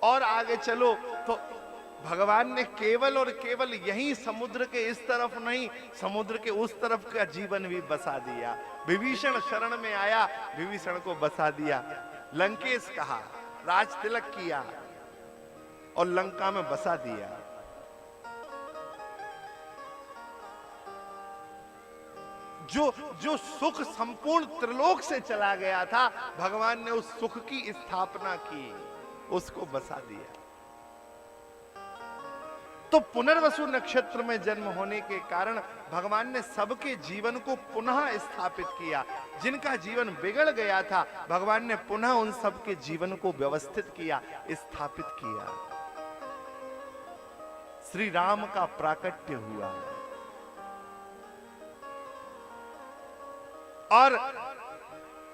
और आगे चलो तो भगवान ने केवल और केवल यही समुद्र के इस तरफ नहीं, समुद्र के उस तरफ का जीवन भी बसा दिया। विभीषण शरण में आया, विभीषण को बसा दिया। लंकेश कहा, राज तिलक किया और लंका में बसा दिया। जो सुख संपूर्ण त्रिलोक से चला गया था, भगवान ने उस सुख की स्थापना की, उसको बसा दिया। तो पुनर्वसु नक्षत्र में जन्म होने के कारण भगवान ने सबके जीवन को पुनः स्थापित किया। जिनका जीवन बिगड़ गया था, भगवान ने पुनः उन सबके जीवन को व्यवस्थित किया, स्थापित किया। श्री राम का प्राकट्य हुआ और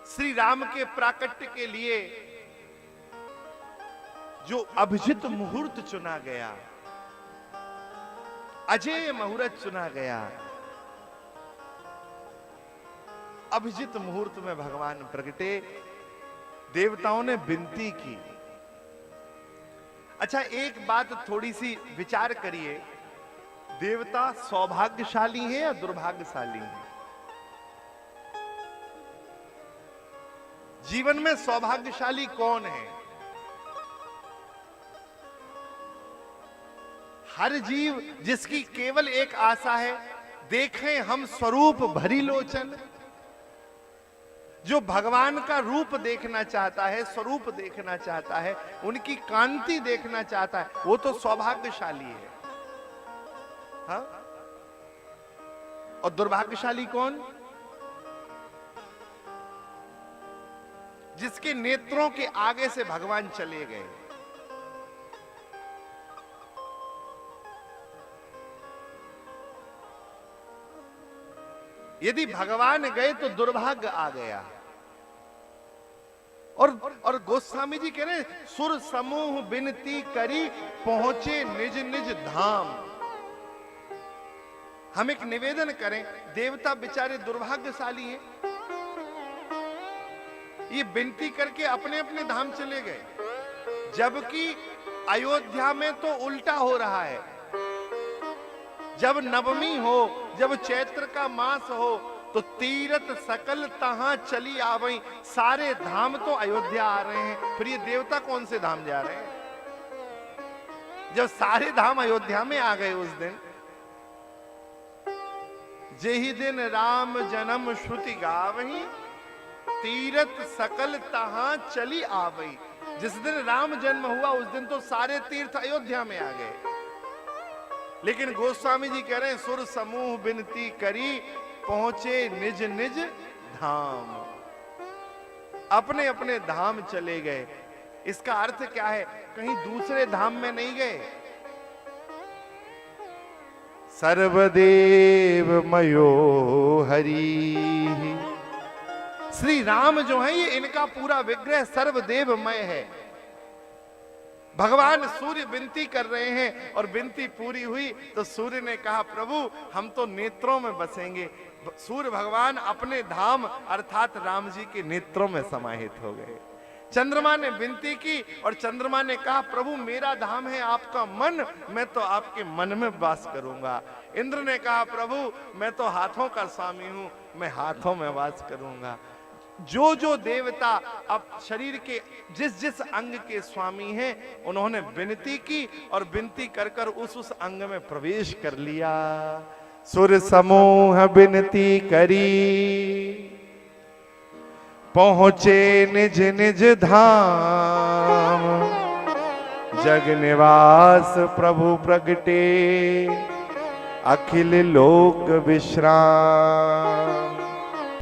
श्री राम के प्राकट्य के लिए जो अभिजित मुहूर्त चुना गया, अजय मुहूर्त चुना गया, अभिजित मुहूर्त में भगवान प्रगटे। देवताओं ने विनती की। अच्छा, एक बात थोड़ी सी विचार करिए, देवता सौभाग्यशाली हैं या दुर्भाग्यशाली हैं? जीवन में सौभाग्यशाली कौन है? हर जीव जिसकी केवल एक आशा है, देखें हम स्वरूप भरी लोचन। जो भगवान का रूप देखना चाहता है, स्वरूप देखना चाहता है, उनकी कांति देखना चाहता है, वो तो सौभाग्यशाली है। हाँ? और दुर्भाग्यशाली कौन? जिसके नेत्रों के आगे से भगवान चले गए। यदि भगवान गए तो दुर्भाग्य आ गया। और गोस्वामी जी कह रहे, सुर समूह बिनती करी पहुंचे निज निज धाम। हम एक निवेदन करें, देवता बेचारे दुर्भाग्यशाली हैं, ये विनती करके अपने अपने धाम चले गए, जबकि अयोध्या में तो उल्टा हो रहा है। जब नवमी हो, जब चैत्र का मास हो, तो तीरथ सकल तहां चली आवई। सारे धाम तो अयोध्या आ रहे हैं, फिर ये देवता कौन से धाम जा रहे हैं? जब सारे धाम अयोध्या में आ गए, उस दिन जेहि दिन राम जन्म श्रुति गावही, तीरथ सकल तहां चली आवई। जिस दिन राम जन्म हुआ, उस दिन तो सारे तीर्थ अयोध्या में आ गए। लेकिन गोस्वामी जी कह रहे हैं, सुर समूह बिनती करी पहुंचे निज निज धाम। अपने अपने धाम चले गए। इसका अर्थ क्या है? कहीं दूसरे धाम में नहीं गए। सर्वदेव मयो हरि। श्री राम जो है, ये इनका पूरा विग्रह सर्वदेवमय है। भगवान सूर्य विनती कर रहे हैं और विनती पूरी हुई तो सूर्य ने कहा, प्रभु हम तो नेत्रों में बसेंगे। सूर्य भगवान अपने धाम अर्थात राम जी के नेत्रों में समाहित हो गए। चंद्रमा ने विनती की और चंद्रमा ने कहा, प्रभु मेरा धाम है आपका मन, मैं तो आपके मन में वास करूंगा। इंद्र ने कहा, प्रभु मैं तो हाथों का स्वामी हूं, मैं हाथों में वास करूंगा। जो जो देवता अब शरीर के जिस जिस अंग के स्वामी हैं, उन्होंने विनती की और विनती कर कर उस अंग में प्रवेश कर लिया। सुर समूह विनती करी पहुंचे निज निज धाम। जग निवास प्रभु प्रगटे अखिल लोक विश्राम।